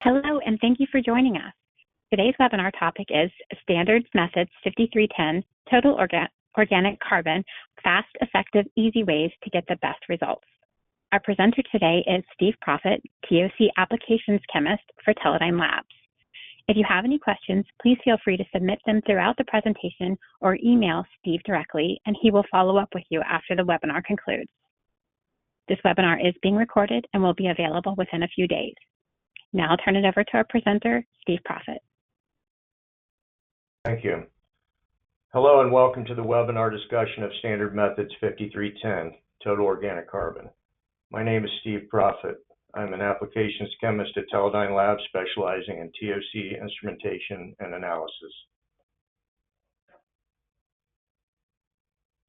Hello, and thank you for joining us. Today's webinar topic is Standards Methods 5310, Total Organic Carbon, Fast, Effective, Easy Ways to Get the Best Results. Our presenter today is Steve Proffitt, TOC Applications Chemist for Teledyne Labs. If you have any questions, please feel free to submit them throughout the presentation or email Steve directly, and he will follow up with you after the webinar concludes. This webinar is being recorded and will be available within a few days. Now I'll turn it over to our presenter, Steve Proffitt. Thank you. Hello and welcome to the webinar discussion of Standard Methods 5310, Total Organic Carbon. My name is Steve Proffitt. I'm an applications chemist at Teledyne Labs specializing in TOC instrumentation and analysis.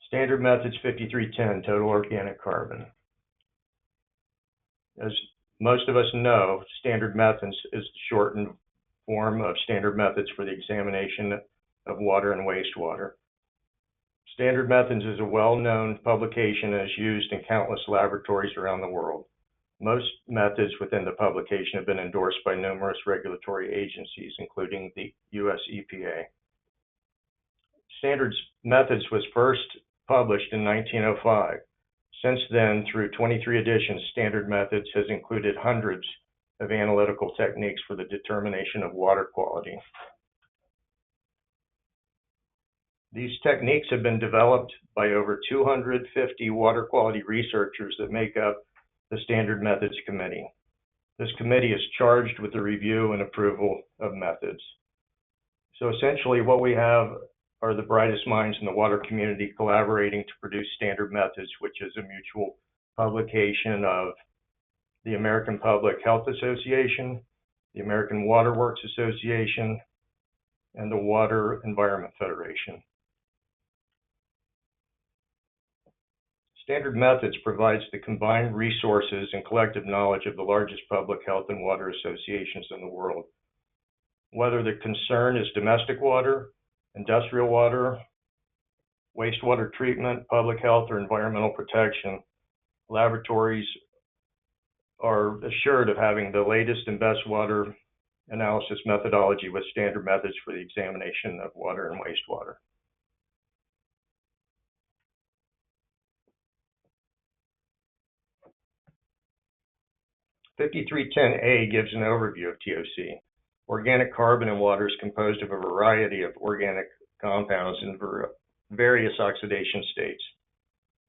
Standard Methods 5310, Total Organic Carbon. As most of us know, Standard Methods is the shortened form of Standard Methods for the examination of water and wastewater. Standard Methods is a well-known publication and is used in countless laboratories around the world. Most methods within the publication have been endorsed by numerous regulatory agencies, including the US EPA. Standard Methods was first published in 1905. Since then, through 23 editions, Standard Methods has included hundreds of analytical techniques for the determination of water quality. These techniques have been developed by over 250 water quality researchers that make up the Standard Methods Committee. This committee is charged with the review and approval of methods. So essentially what we have are the brightest minds in the water community collaborating to produce Standard Methods, which is a mutual publication of the American Public Health Association, the American Water Works Association, and the Water Environment Federation. Standard Methods provides the combined resources and collective knowledge of the largest public health and water associations in the world. Whether the concern is domestic water, industrial water, wastewater treatment, public health, or environmental protection, laboratories are assured of having the latest and best water analysis methodology with Standard Methods for the examination of water and wastewater. (5310A) gives an overview of TOC. Organic carbon in water is composed of a variety of organic compounds in various oxidation states.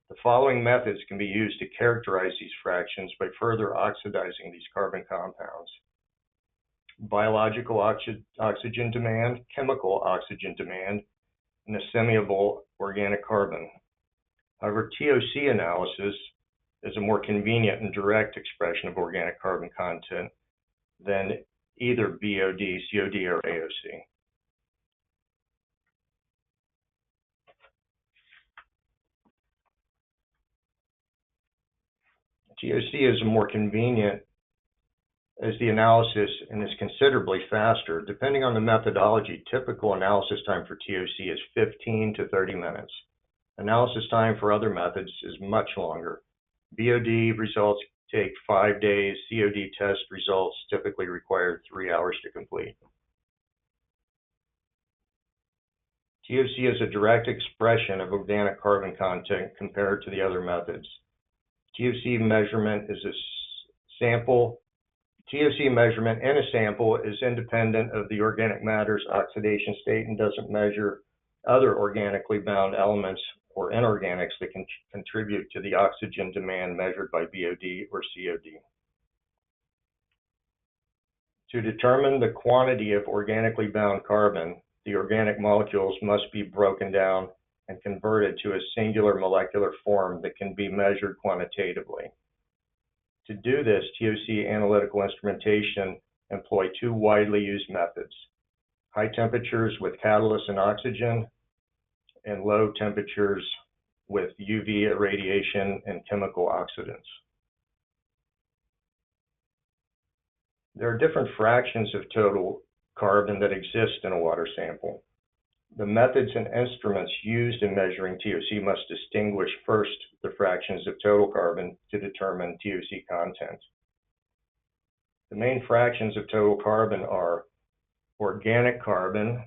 The following methods can be used to characterize these fractions by further oxidizing these carbon compounds: biological oxygen demand, chemical oxygen demand, and assimilable organic carbon. However, TOC analysis is a more convenient and direct expression of organic carbon content than either BOD, COD, or AOC. TOC is more convenient as the analysis and is considerably faster. Depending on the methodology, typical analysis time for TOC is 15 to 30 minutes. Analysis time for other methods is much longer. BOD results take 5 days. COD test results typically require 3 hours to complete. TOC is a direct expression of organic carbon content compared to the other methods. TOC measurement is a sample. TOC measurement in a sample is independent of the organic matter's oxidation state and doesn't measure other organically bound elements or inorganics that can contribute to the oxygen demand measured by BOD or COD. To determine the quantity of organically bound carbon, the organic molecules must be broken down and converted to a singular molecular form that can be measured quantitatively. To do this, TOC analytical instrumentation employ two widely used methods: high temperatures with catalyst and oxygen, and low temperatures with UV irradiation and chemical oxidants. There are different fractions of total carbon that exist in a water sample. The methods and instruments used in measuring TOC must distinguish first the fractions of total carbon to determine TOC content. The main fractions of total carbon are organic carbon,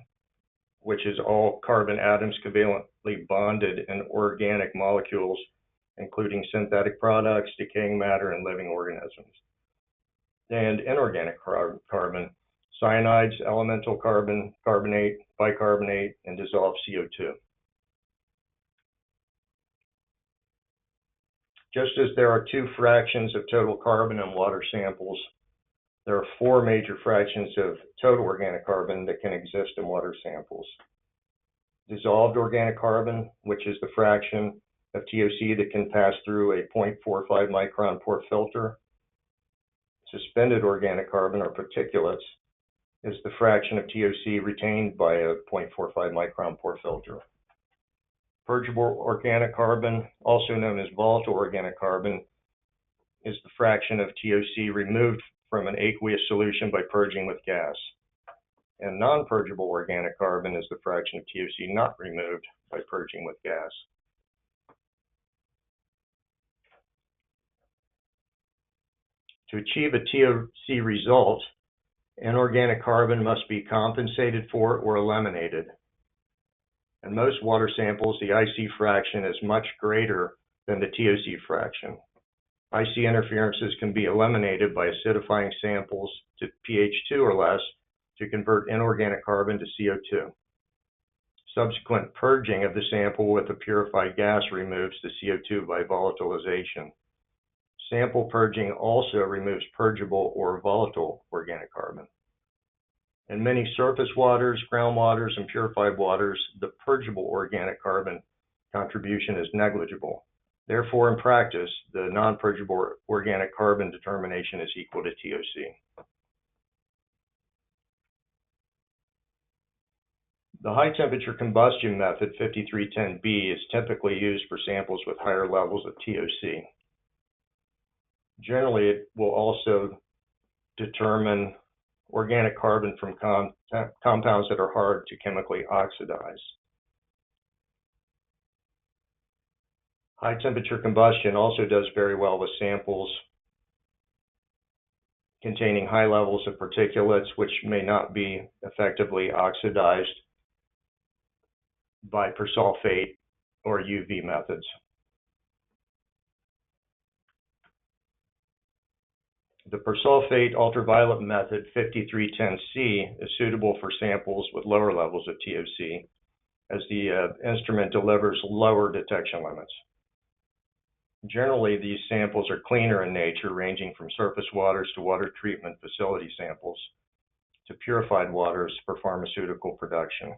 which is all carbon atoms covalently bonded in organic molecules, including synthetic products, decaying matter, and living organisms. And inorganic carbon, cyanides, elemental carbon, carbonate, bicarbonate, and dissolved CO2. Just as there are two fractions of total carbon in water samples, there are four major fractions of total organic carbon that can exist in water samples. Dissolved organic carbon, which is the fraction of TOC that can pass through a 0.45 micron pore filter. Suspended organic carbon, or particulates, is the fraction of TOC retained by a 0.45 micron pore filter. Purgeable organic carbon, also known as volatile organic carbon, is the fraction of TOC removed from an aqueous solution by purging with gas. And non-purgeable organic carbon is the fraction of TOC not removed by purging with gas. To achieve a TOC result, inorganic carbon must be compensated for or eliminated. In most water samples, the IC fraction is much greater than the TOC fraction. IC interferences can be eliminated by acidifying samples to pH 2 or less to convert inorganic carbon to CO2. Subsequent purging of the sample with a purified gas removes the CO2 by volatilization. Sample purging also removes purgeable or volatile organic carbon. In many surface waters, groundwaters, and purified waters, the purgeable organic carbon contribution is negligible. Therefore, in practice, the non-purgeable organic carbon determination is equal to TOC. The high temperature combustion method, 5310B, is typically used for samples with higher levels of TOC. Generally, it will also determine organic carbon from compounds that are hard to chemically oxidize. High temperature combustion also does very well with samples containing high levels of particulates which may not be effectively oxidized by persulfate or UV methods. The persulfate ultraviolet method 5310C is suitable for samples with lower levels of TOC, as the instrument delivers lower detection limits. Generally, these samples are cleaner in nature, ranging from surface waters to water treatment facility samples to purified waters for pharmaceutical production.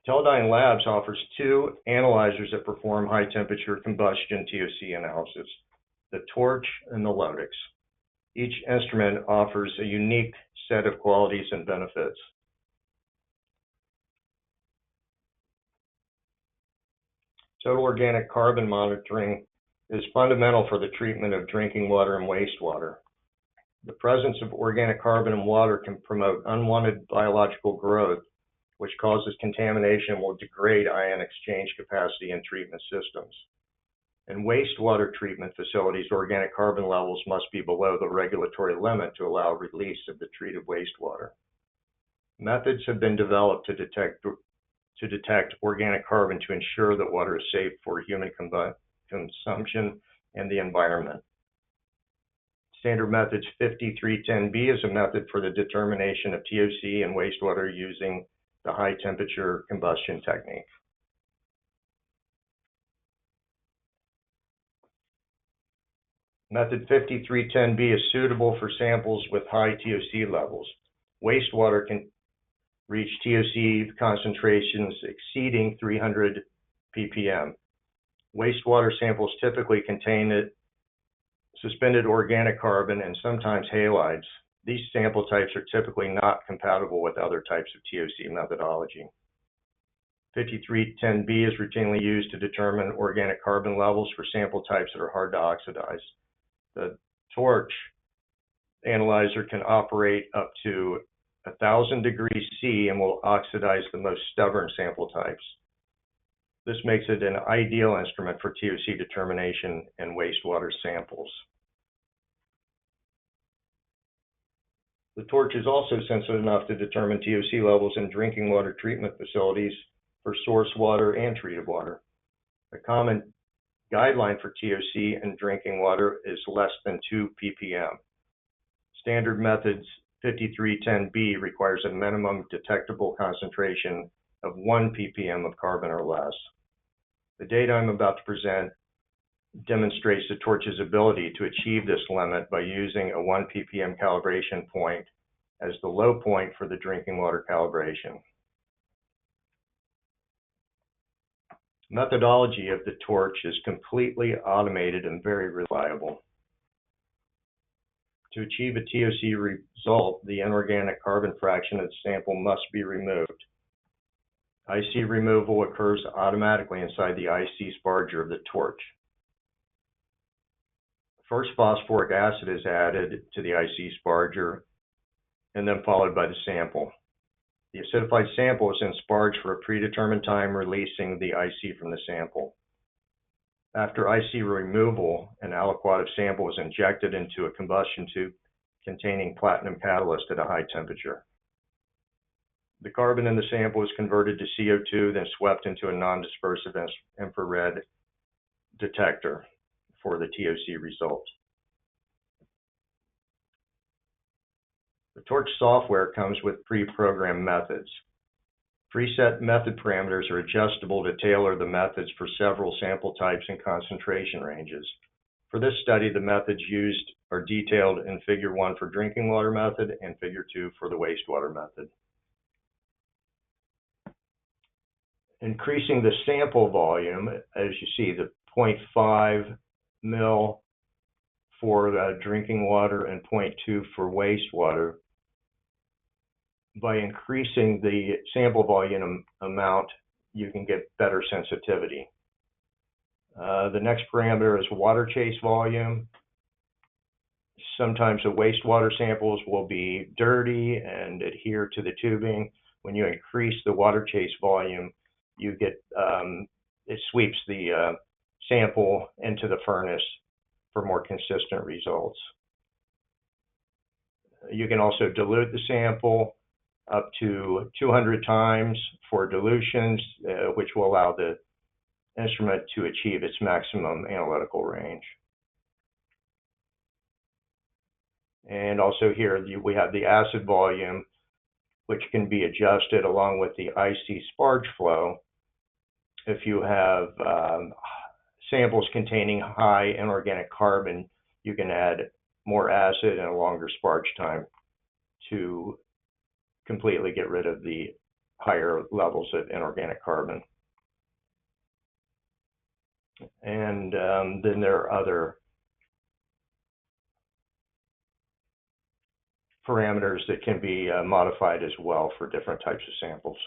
Teledyne Labs offers two analyzers that perform high temperature combustion TOC analysis, the Torch and the Lodix. Each instrument offers a unique set of qualities and benefits. Total organic carbon monitoring is fundamental for the treatment of drinking water and wastewater. The presence of organic carbon in water can promote unwanted biological growth, which causes contamination and will degrade ion exchange capacity in treatment systems. In wastewater treatment facilities, organic carbon levels must be below the regulatory limit to allow release of the treated wastewater. Methods have been developed to detect organic carbon to ensure that water is safe for human consumption and the environment. Standard methods 5310B is a method for the determination of TOC in wastewater using the high temperature combustion technique. Method 5310B is suitable for samples with high TOC levels. Wastewater can reach TOC concentrations exceeding 300 ppm. Wastewater samples typically contain suspended organic carbon and sometimes halides. These sample types are typically not compatible with other types of TOC methodology. 5310B is routinely used to determine organic carbon levels for sample types that are hard to oxidize. The Torch analyzer can operate up to 1,000 degrees C and will oxidize the most stubborn sample types. This makes it an ideal instrument for TOC determination in wastewater samples. The torch is also sensitive enough to determine TOC levels in drinking water treatment facilities for source water and treated water. A common guideline for TOC in drinking water is less than 2 ppm. Standard methods 5310B requires a minimum detectable concentration of 1 ppm of carbon or less. The data I'm about to present demonstrates the torch's ability to achieve this limit by using a 1 ppm calibration point as the low point for the drinking water calibration. Methodology of the torch is completely automated and very reliable. To achieve a TOC result, the inorganic carbon fraction of the sample must be removed. IC removal occurs automatically inside the IC sparger of the torch. First, phosphoric acid is added to the IC sparger and then followed by the sample. The acidified sample is then sparged for a predetermined time, releasing the IC from the sample. After IC removal, an aliquot of sample is injected into a combustion tube containing platinum catalyst at a high temperature. The carbon in the sample is converted to CO2, then swept into a non-dispersive infrared detector for the TOC result. The torch software comes with pre-programmed methods. Preset method parameters are adjustable to tailor the methods for several sample types and concentration ranges. For this study, the methods used are detailed in Figure 1 for drinking water method and Figure 2 for the wastewater method. Increasing the sample volume, as you see, the 0.5 mil for drinking water and 0.2 for wastewater. By increasing the sample volume amount, you can get better sensitivity. The next parameter is water chase volume. Sometimes the wastewater samples will be dirty and adhere to the tubing. When you increase the water chase volume, you get it sweeps the sample into the furnace for more consistent results. You can also dilute the sample up to 200 times for dilutions, which will allow the instrument to achieve its maximum analytical range. And also here we have the acid volume, which can be adjusted along with the IC sparge flow. If you have samples containing high inorganic carbon, you can add more acid and a longer sparge time to completely get rid of the higher levels of inorganic carbon. And then there are other parameters that can be modified as well for different types of samples.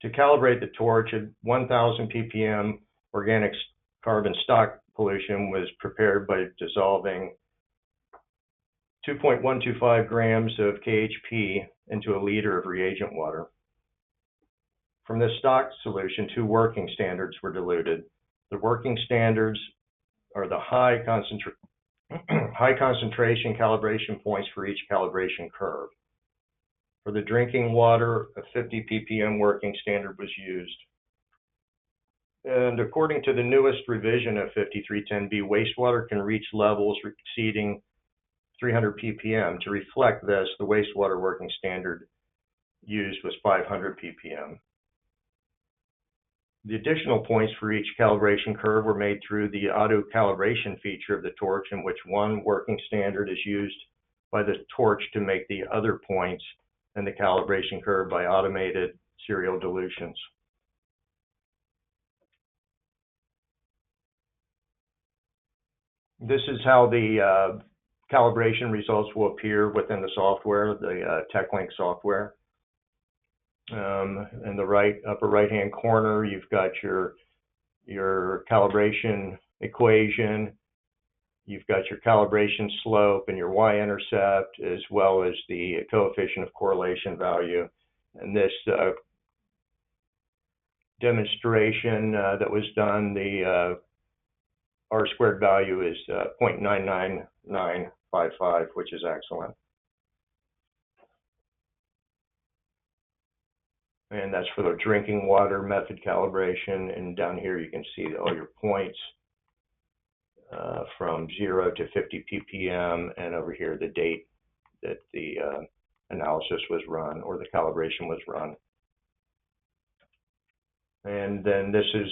To calibrate the torch, at 1,000 ppm organic carbon stock pollution was prepared by dissolving 2.125 grams of KHP into a liter of reagent water. From this stock solution, 2 working standards were diluted. The working standards are the high concentration calibration points for each calibration curve. For the drinking water, a 50 ppm working standard was used. And according to the newest revision of 5310B, wastewater can reach levels exceeding 300 ppm. To reflect this, the wastewater working standard used was 500 ppm. The additional points for each calibration curve were made through the auto calibration feature of the torch, in which one working standard is used by the torch to make the other points in the calibration curve by automated serial dilutions. This is how the calibration results will appear within the software, the TechLink software. In the upper right-hand corner, you've got your calibration equation. You've got your calibration slope and your y-intercept, as well as the coefficient of correlation value. And this demonstration that was done, the R-squared value is 0.99955, which is excellent. And that's for the drinking water method calibration. And down here you can see all your points from 0 to 50 ppm, and over here the date that the analysis was run or the calibration was run. And then this is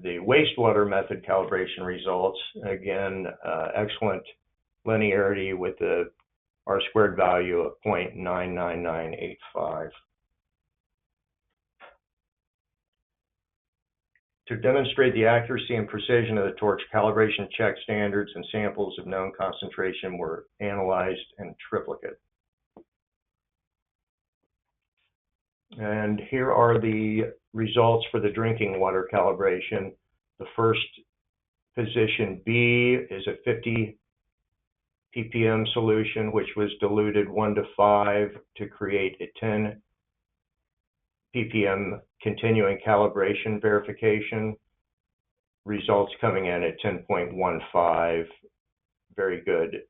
the wastewater method calibration results. Again, excellent linearity with the R-squared value of 0.99985. To demonstrate the accuracy and precision of the torch, calibration check standards and samples of known concentration were analyzed in triplicate. And here are the results for the drinking water calibration. The first position B is a 50 ppm solution, which was diluted 1 to 5 to create a 10 ppm continuing calibration verification. Results coming in at 10.15, very good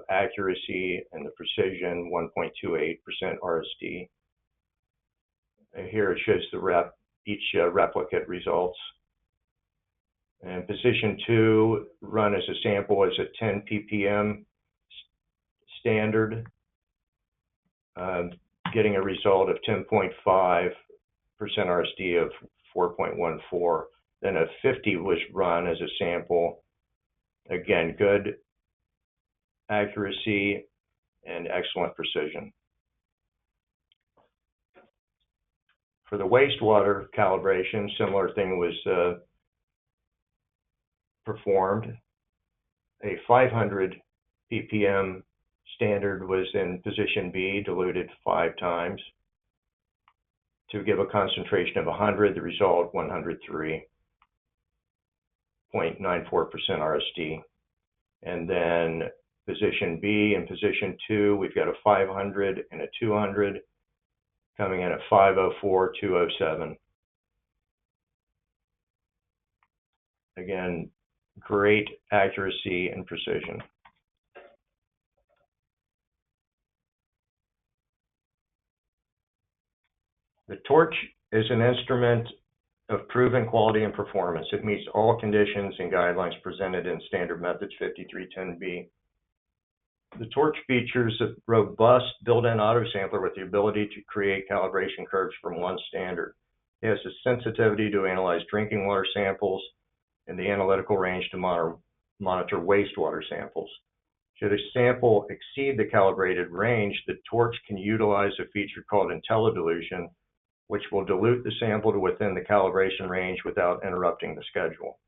accuracy, and the precision 1.28% RSD. And here it shows the each replicate results. And position 2, run as a sample, is a 10 ppm standard, getting a result of 10.5% RSD of 4.14. Then a 50 was run as a sample. Again, good accuracy and excellent precision. For the wastewater calibration, similar thing was performed. A 500 ppm standard was in position B, diluted 5 times to give a concentration of 100. The result 103.94% RSD. And then position B and position 2, we've got a 500 and a 200 coming in at 504.207. Again, great accuracy and precision. The torch is an instrument of proven quality and performance. It meets all conditions and guidelines presented in Standard Methods 5310B. The torch features a robust built-in autosampler with the ability to create calibration curves from one standard. It has the sensitivity to analyze drinking water samples and the analytical range to monitor wastewater samples. Should a sample exceed the calibrated range, the torch can utilize a feature called IntelliDilution, which will dilute the sample to within the calibration range without interrupting the schedule.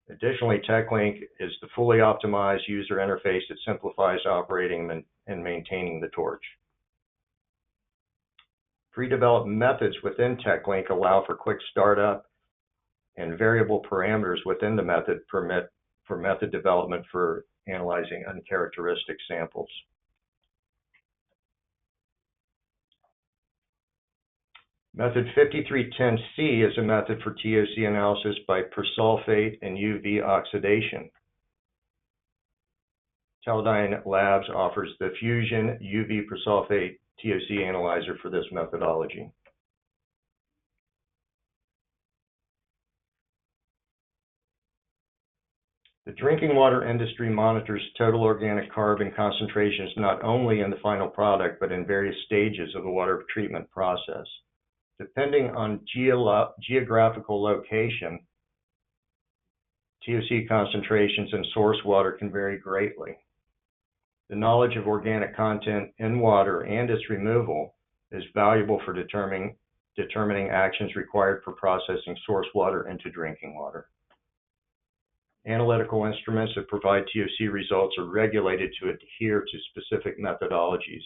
Additionally, TechLink is the fully optimized user interface that simplifies operating and maintaining the torch. Pre-developed methods within TechLink allow for quick startup, and variable parameters within the method permit for method development for analyzing uncharacteristic samples. Method 5310C is a method for TOC analysis by persulfate and UV oxidation. Teledyne Labs offers the Fusion UV persulfate TOC analyzer for this methodology. The drinking water industry monitors total organic carbon concentrations not only in the final product, but in various stages of the water treatment process. Depending on geographical location, TOC concentrations in source water can vary greatly. The knowledge of organic content in water and its removal is valuable for determining actions required for processing source water into drinking water. Analytical instruments that provide TOC results are regulated to adhere to specific methodologies.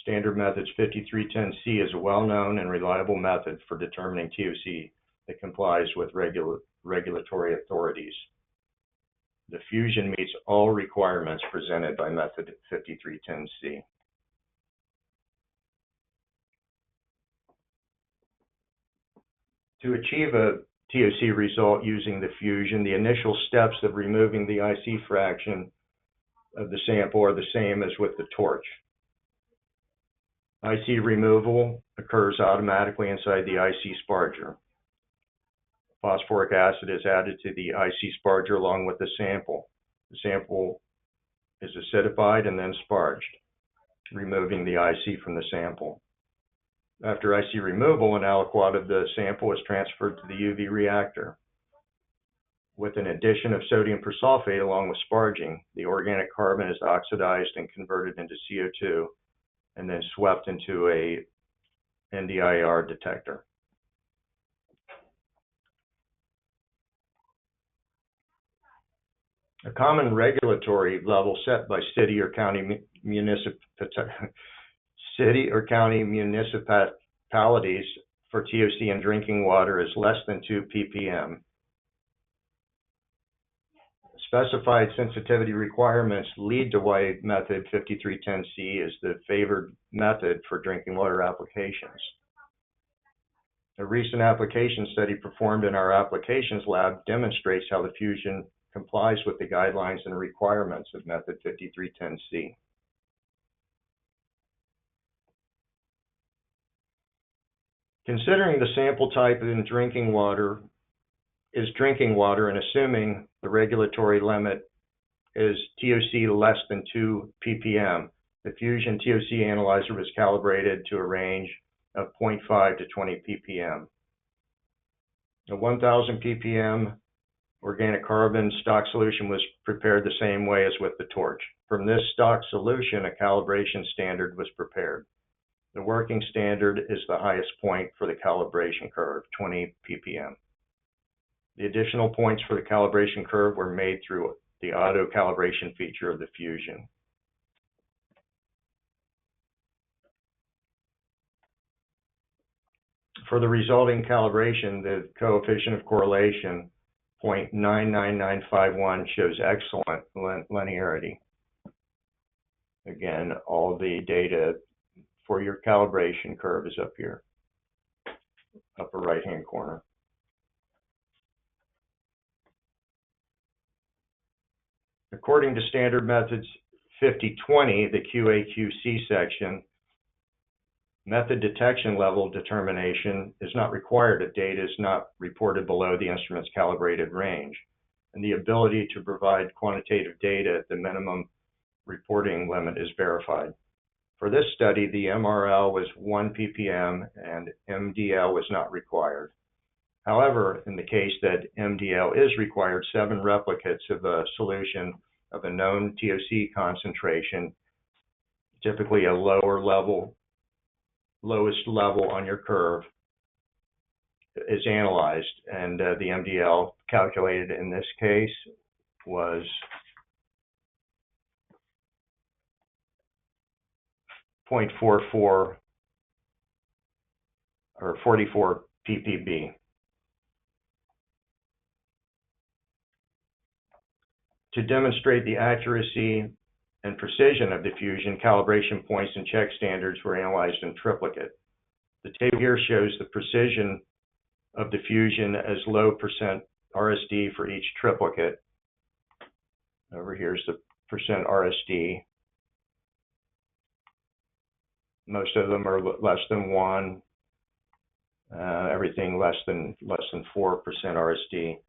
Standard Methods 5310C is a well-known and reliable method for determining TOC that complies with regulatory authorities. The fusion meets all requirements presented by method 5310C. To achieve a TOC result using the fusion, the initial steps of removing the IC fraction of the sample are the same as with the torch. IC removal occurs automatically inside the IC sparger. Phosphoric acid is added to the IC sparger along with the sample. The sample is acidified and then sparged, removing the IC from the sample. After IC removal, an aliquot of the sample is transferred to the UV reactor. With an addition of sodium persulfate along with sparging, the organic carbon is oxidized and converted into CO2 and then swept into a NDIR detector. A common regulatory level set by city or county municipalities for TOC in drinking water is less than 2 ppm. Specified sensitivity requirements lead to why method 5310C is the favored method for drinking water applications. A recent application study performed in our applications lab demonstrates how the fusion complies with the guidelines and requirements of method 5310C. Considering the sample type in drinking water is drinking water and assuming the regulatory limit is TOC less than 2 ppm, the fusion TOC analyzer was calibrated to a range of 0.5 to 20 ppm. A 1000 ppm organic carbon stock solution was prepared the same way as with the torch. From this stock solution, a calibration standard was prepared. The working standard is the highest point for the calibration curve, 20 ppm. The additional points for the calibration curve were made through the auto calibration feature of the fusion. For the resulting calibration, the coefficient of correlation, 0.99951, shows excellent linearity. Again, all the data for your calibration curve is up here, upper right-hand corner. According to standard methods 5020, the QA/QC section, method detection level determination is not required if data is not reported below the instrument's calibrated range, and the ability to provide quantitative data at the minimum reporting limit is verified. For this study, the MRL was 1 ppm and MDL was not required. However, in the case that MDL is required, 7 replicates of a solution of a known TOC concentration, typically a lowest level on your curve, is analyzed, and the MDL calculated in this case was 0.44 or 44 ppb. To demonstrate the accuracy and precision of the fusion, calibration points and check standards were analyzed in triplicate. The table here shows the precision of the fusion as low percent RSD for each triplicate. Over here is the percent RSD. Most of them are less than 1. Everything less than 4% RSD.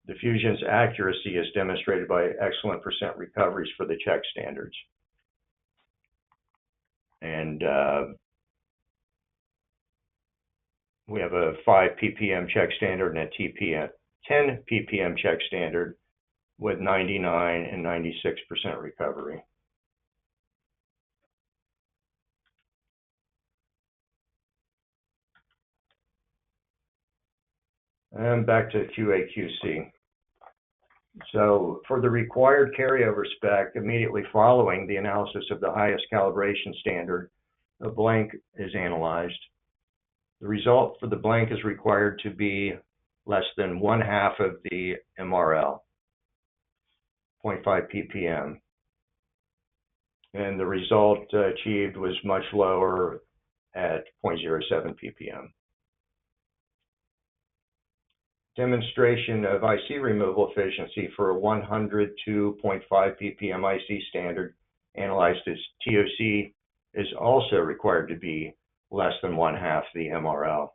The fusion's accuracy is demonstrated by excellent percent recoveries for the check standards. And we have a 5 ppm check standard and a 10 ppm check standard with 99 and 96% recovery. And back to QA/QC. So for the required carryover spec, immediately following the analysis of the highest calibration standard, a blank is analyzed. The result for the blank is required to be less than 1/2 of the MRL. 0.5 ppm. And the result achieved was much lower at 0.07 ppm. Demonstration of IC removal efficiency for a 100 to 0.5 ppm IC standard analyzed as TOC is also required to be less than 1/2 the MRL.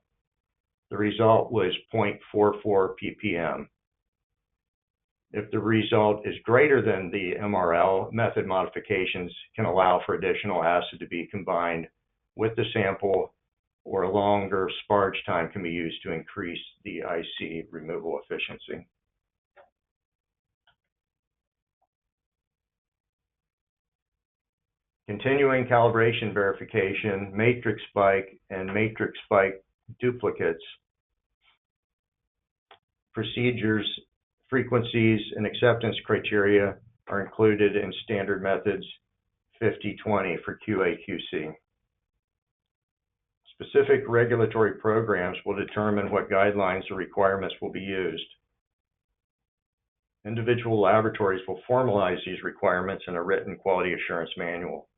The result was 0.44 ppm. If the result is greater than the MRL, method modifications can allow for additional acid to be combined with the sample, or a longer sparge time can be used to increase the IC removal efficiency. Continuing calibration verification, matrix spike and matrix spike duplicates, procedures, frequencies, and acceptance criteria are included in standard methods 5020 for QA/QC. Specific regulatory programs will determine what guidelines or requirements will be used. Individual laboratories will formalize these requirements in a written quality assurance manual.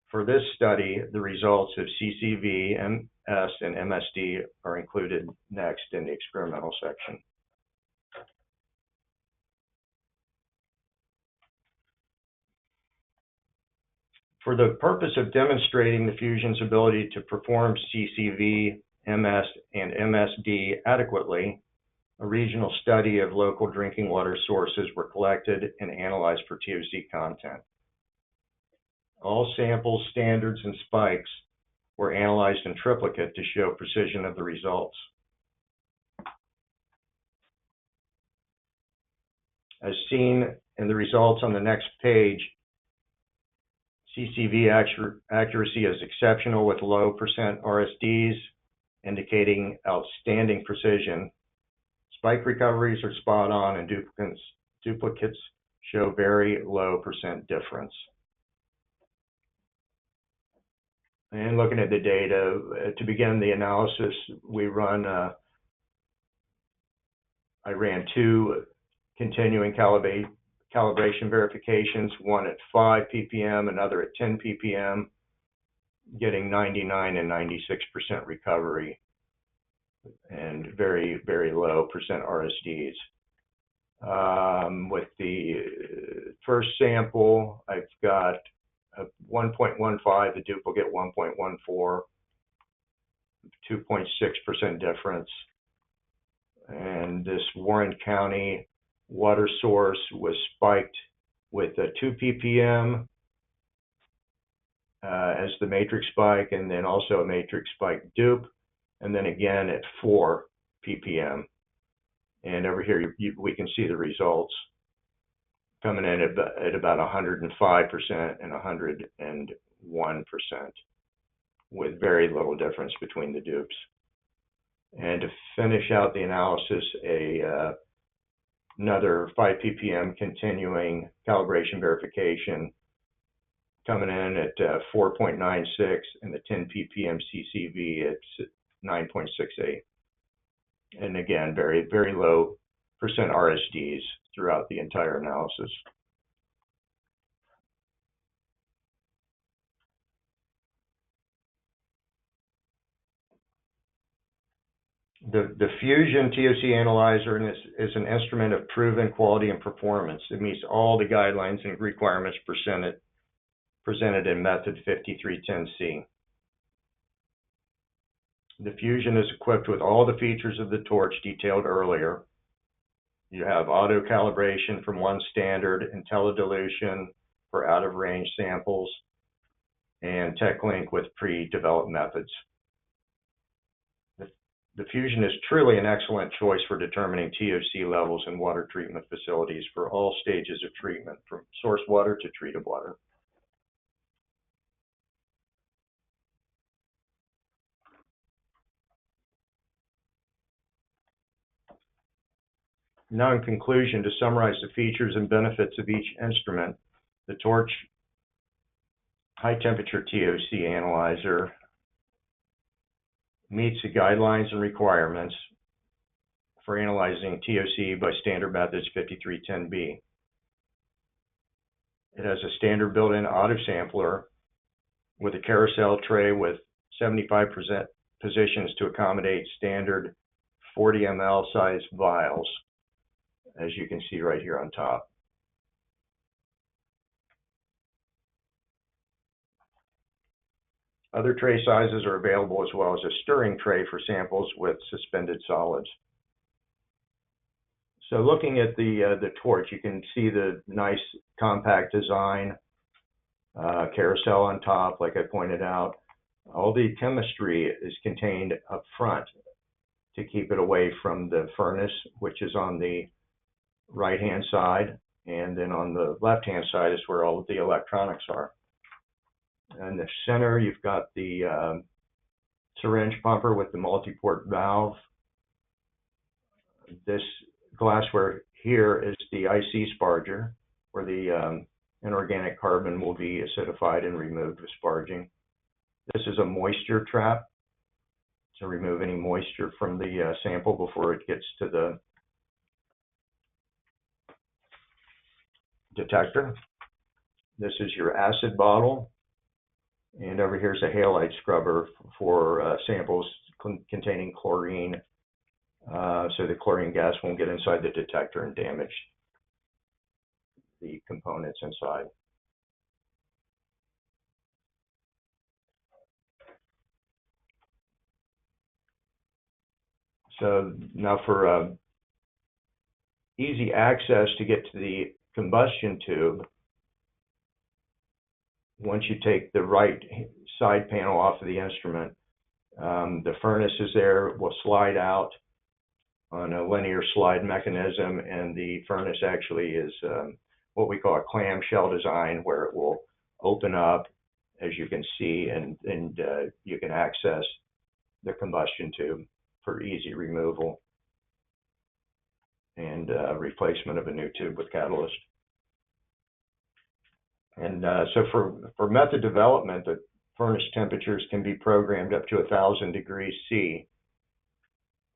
For this study, the results of CCV, MS, and MSD are included next in the experimental section. For the purpose of demonstrating the fusion's ability to perform CCV, MS, and MSD adequately, a regional study of local drinking water sources were collected and analyzed for TOC content. All samples, standards, and spikes were analyzed in triplicate to show precision of the results. As seen in the results on the next page, CCV accuracy is exceptional with low % RSDs, indicating outstanding precision. Spike recoveries are spot on, and duplicates show very low % difference. And looking at the data, to begin the analysis, I ran 2 continuing calibration verifications, one at 5 ppm, another at 10 ppm, getting 99 and 96% recovery and very, very low % RSDs. With the first sample, I've got a 1.15, the duplicate 1.14, 2.6% difference. And this Warren County water source was spiked with a 2 ppm as the matrix spike, and then also a matrix spike dupe, and then again at 4 ppm. And over here we can see the results coming in at about 105% and 101%, with very little difference between the dupes. And to finish out the analysis, another 5 ppm continuing calibration verification coming in at 4.96, and the 10 ppm CCV at 9.68. And again, very, very low % RSDs throughout the entire analysis. The Fusion TOC analyzer is an instrument of proven quality and performance. It meets all the guidelines and requirements presented in method 5310C. The Fusion is equipped with all the features of the torch detailed earlier. You have auto calibration from one standard, IntelliDilution for out-of-range samples, and TechLink with pre-developed methods. The Fusion is truly an excellent choice for determining TOC levels in water treatment facilities for all stages of treatment, from source water to treated water. Now, in conclusion, to summarize the features and benefits of each instrument, the Torch high-temperature TOC analyzer meets the guidelines and requirements for analyzing TOC by standard methods 5310B. It has a standard built-in auto sampler with a carousel tray with 75% positions to accommodate standard 40 ml size vials, as you can see right here on top. Other tray sizes are available, as well as a stirring tray for samples with suspended solids. So looking at the torch, you can see the nice compact design, carousel on top, like I pointed out. All the chemistry is contained up front to keep it away from the furnace, which is on the right-hand side, and then on the left-hand side is where all of the electronics are. In the center, you've got the syringe pumper with the multi-port valve. This glassware here is the IC sparger, where the inorganic carbon will be acidified and removed with sparging. This is a moisture trap to remove any moisture from the sample before it gets to the detector. This is your acid bottle, and over here is a halide scrubber for samples containing chlorine, so the chlorine gas won't get inside the detector and damage the components inside. So now for easy access to get to the combustion tube, once you take the right side panel off of the instrument, the furnace is there, will slide out on a linear slide mechanism, and the furnace actually is what we call a clamshell design, where it will open up, as you can see, and you can access the combustion tube for easy removal and replacement of a new tube with catalyst. And so for method development, the furnace temperatures can be programmed up to 1,000 degrees C,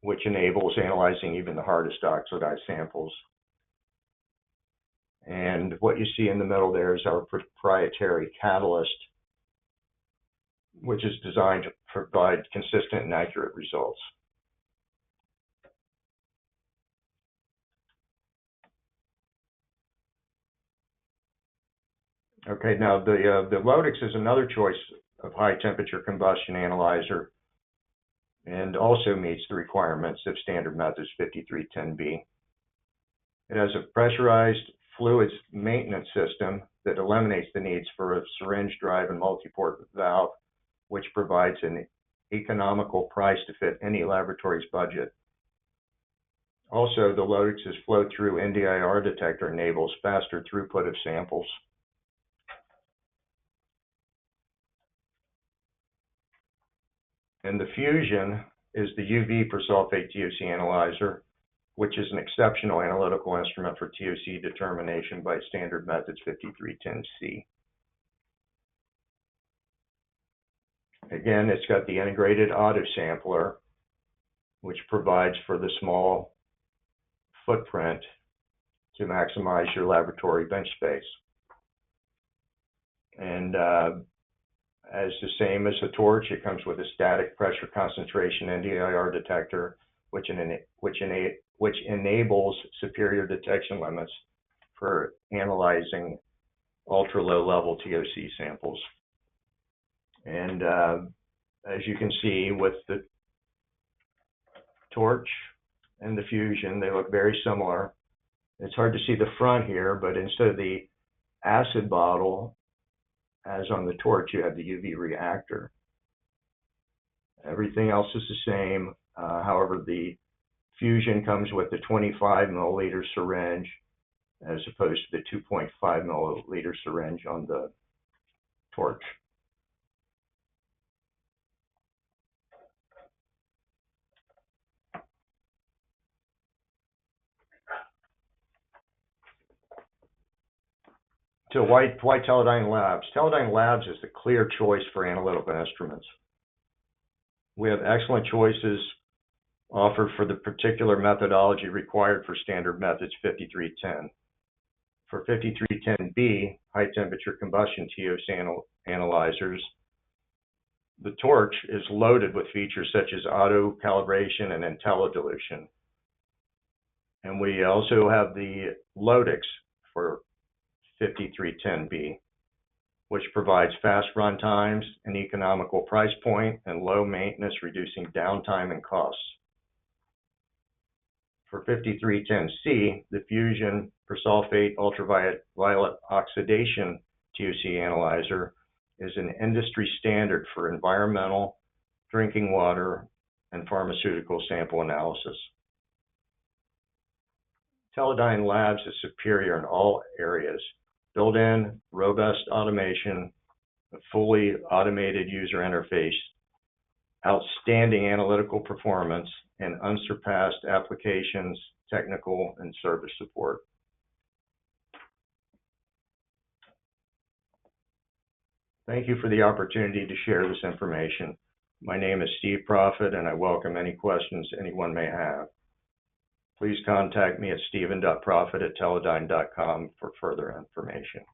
which enables analyzing even the hardest oxidized samples. And what you see in the middle there is our proprietary catalyst, which is designed to provide consistent and accurate results. Okay, now the Lodix is another choice of high temperature combustion analyzer, and also meets the requirements of Standard Methods 5310B. It has a pressurized fluids maintenance system that eliminates the needs for a syringe drive and multi-port valve, which provides an economical price to fit any laboratory's budget. Also, the Lodix's flow-through NDIR detector enables faster throughput of samples. And the Fusion is the UV persulfate TOC analyzer, which is an exceptional analytical instrument for TOC determination by Standard Methods 5310C. Again, it's got the integrated auto sampler, which provides for the small footprint to maximize your laboratory bench space. And as the same as the torch, it comes with a static pressure concentration NDIR detector, which enables superior detection limits for analyzing ultra-low level TOC samples. And as you can see with the torch and the Fusion, they look very similar. It's hard to see the front here, but instead of the acid bottle, as on the torch, you have the UV reactor. Everything else is the same. However, the Fusion comes with a 25 milliliter syringe as opposed to the 2.5 milliliter syringe on the torch. So why Teledyne Labs? Teledyne Labs is the clear choice for analytical instruments. We have excellent choices offered for the particular methodology required for Standard Methods 5310. For 5310B, high temperature combustion TOC analyzers, the torch is loaded with features such as auto calibration and IntelliDilution. And we also have the Lodix for 5310B, which provides fast run times, an economical price point, and low maintenance, reducing downtime and costs. For 5310C, the Fusion persulfate ultraviolet oxidation TOC analyzer is an industry standard for environmental, drinking water, and pharmaceutical sample analysis. Teledyne Labs is superior in all areas: built-in, robust automation, a fully automated user interface, outstanding analytical performance, and unsurpassed applications, technical, and service support. Thank you for the opportunity to share this information. My name is Steve Profit, and I welcome any questions anyone may have. Please contact me at steven.profit@teledyne.com for further information.